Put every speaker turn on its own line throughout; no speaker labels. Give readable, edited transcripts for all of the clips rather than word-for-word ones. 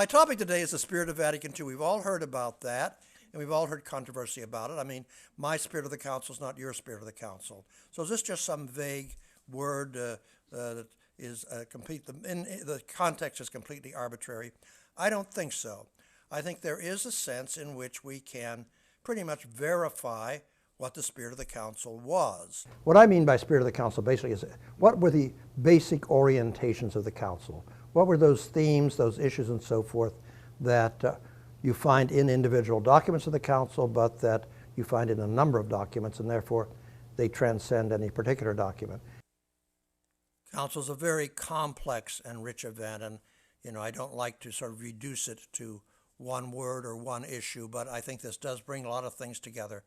My topic today is the Spirit of Vatican II. We've all heard about that, and we've all heard controversy about it. I mean, my Spirit of the Council is not your Spirit of the Council. So is this just some vague word that is the context is completely arbitrary? I don't think so. I think there is a sense in which we can pretty much verify what the Spirit of the Council was.
What I mean by Spirit of the Council basically is, what were the basic orientations of the Council? What were those themes, those issues and so forth that you find in individual documents of the Council, but that you find in a number of documents, and therefore they transcend any particular document?
Council is a very complex and rich event, and I don't like to sort of reduce it to one word or one issue, but I think this does bring a lot of things together.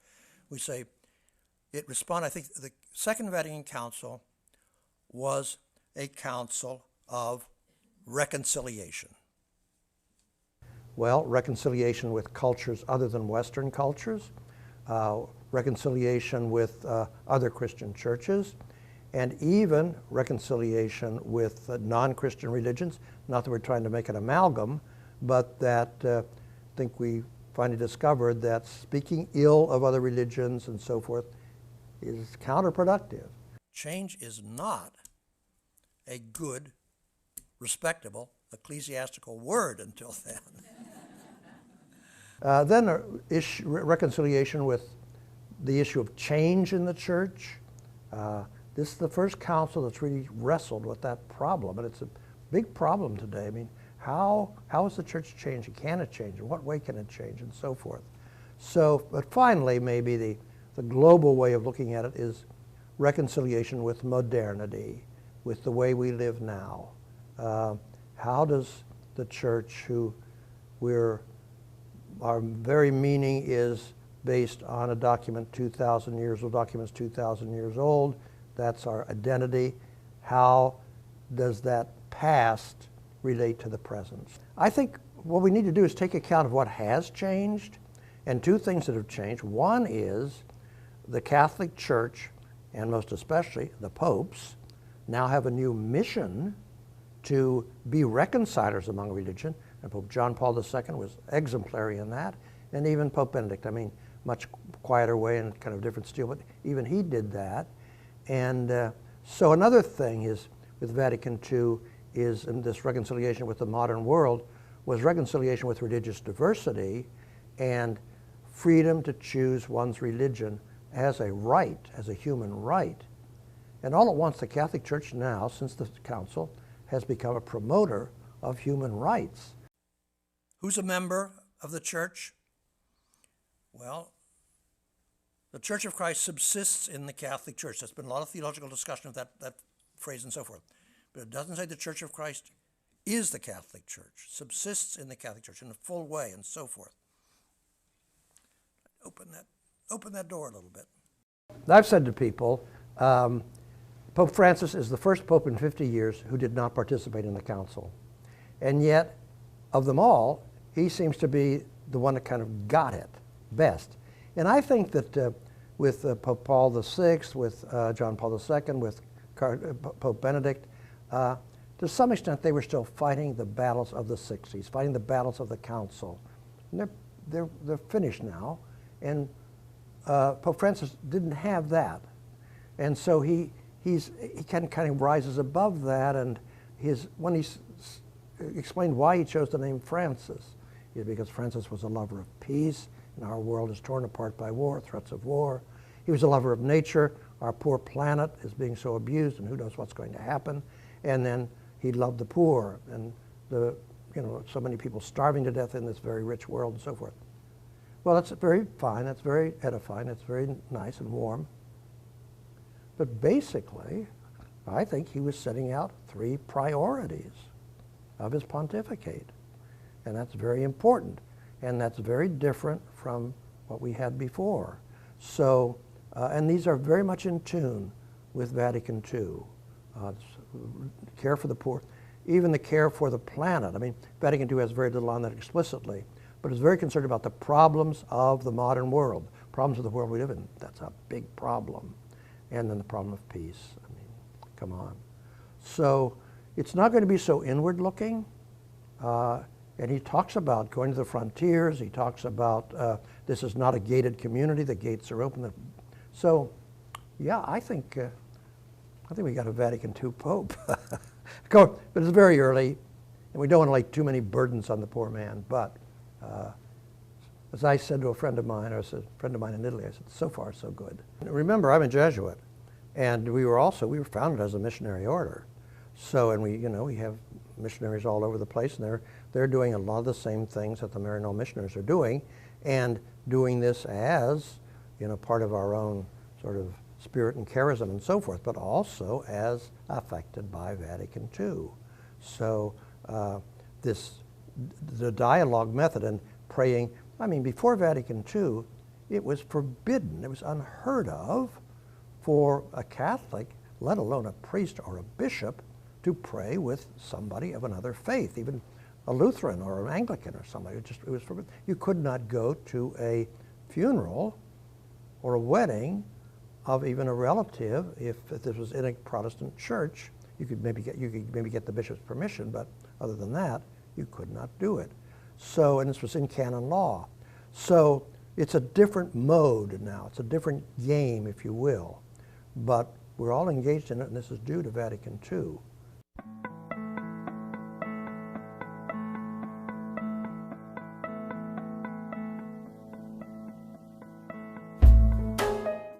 We say I think the Second Vatican Council was a council of reconciliation.
Well, reconciliation with cultures other than Western cultures, reconciliation with other Christian churches, and even reconciliation with non-Christian religions. Not that we're trying to make an amalgam, but that I think we finally discovered that speaking ill of other religions and so forth is counterproductive.
Change is not a good, respectable, ecclesiastical word until then.
Then reconciliation with the issue of change in the church. This is the first council that's really wrestled with that problem, and it's a big problem today. I mean, how is the church changing? Can it change? In what way can it change? And so forth. So, but finally, maybe the global way of looking at it is reconciliation with modernity, with the way we live now. How does the church, our very meaning is based on a document 2,000 years old, documents 2,000 years old, that's our identity. How does that past relate to the present? I think what we need to do is take account of what has changed, and two things that have changed. One is the Catholic Church, and most especially the popes, now have a new mission to be reconcilers among religion, and Pope John Paul II was exemplary in that, and even Pope Benedict. I mean, much quieter way and kind of different style, but even he did that. And so another thing is with Vatican II is in this reconciliation with the modern world was reconciliation with religious diversity and freedom to choose one's religion as a right, as a human right. And all at once the Catholic Church now, since the Council, has become a promoter of human rights.
Who's a member of the Church? Well, the Church of Christ subsists in the Catholic Church. There's been a lot of theological discussion of that phrase and so forth. But it doesn't say the Church of Christ is the Catholic Church, subsists in the Catholic Church in a full way and so forth. Open that door a little bit.
I've said to people, Pope Francis is the first pope in 50 years who did not participate in the council. And yet, of them all, he seems to be the one that kind of got it best. And I think that with Pope Paul VI, with John Paul II, with Pope Benedict, to some extent they were still fighting the battles of the 60s, fighting the battles of the council. And they're finished now. And Pope Francis didn't have that. And so he kind of rises above that, and when he explained why he chose the name Francis, is because Francis was a lover of peace, and our world is torn apart by war, threats of war. He was a lover of nature. Our poor planet is being so abused, and who knows what's going to happen. And then he loved the poor, and so many people starving to death in this very rich world, and so forth. Well, that's very fine. That's very edifying. That's very nice and warm. But basically, I think he was setting out 3 priorities of his pontificate. And that's very important. And that's very different from what we had before. So, and these are very much in tune with Vatican II. Care for the poor, even the care for the planet. I mean, Vatican II has very little on that explicitly, but is very concerned about the problems of the modern world, problems of the world we live in. That's a big problem. And then the problem of peace. I mean, come on. So it's not going to be so inward looking. And he talks about going to the frontiers. He talks about this is not a gated community. The gates are open. So, yeah, I think we got a Vatican II Pope. But it's very early, and we don't want to lay too many burdens on the poor man. But as I said to a friend of mine, or a friend of mine in Italy, I said, so far so good. And remember, I'm a Jesuit, and we were founded as a missionary order. So, and we have missionaries all over the place, and they're doing a lot of the same things that the Maryknoll missionaries are doing, and doing this as, part of our own sort of spirit and charism and so forth, but also as affected by Vatican II. So the dialogue method and praying, before Vatican II, it was forbidden, it was unheard of for a Catholic, let alone a priest or a bishop, to pray with somebody of another faith, even a Lutheran or an Anglican or somebody. It was forbidden. You could not go to a funeral or a wedding of even a relative if this was in a Protestant church. You could maybe get the bishop's permission, but other than that, you could not do it. So, and this was in canon law. So it's a different mode now. It's a different game, if you will. But we're all engaged in it, and this is due to Vatican II.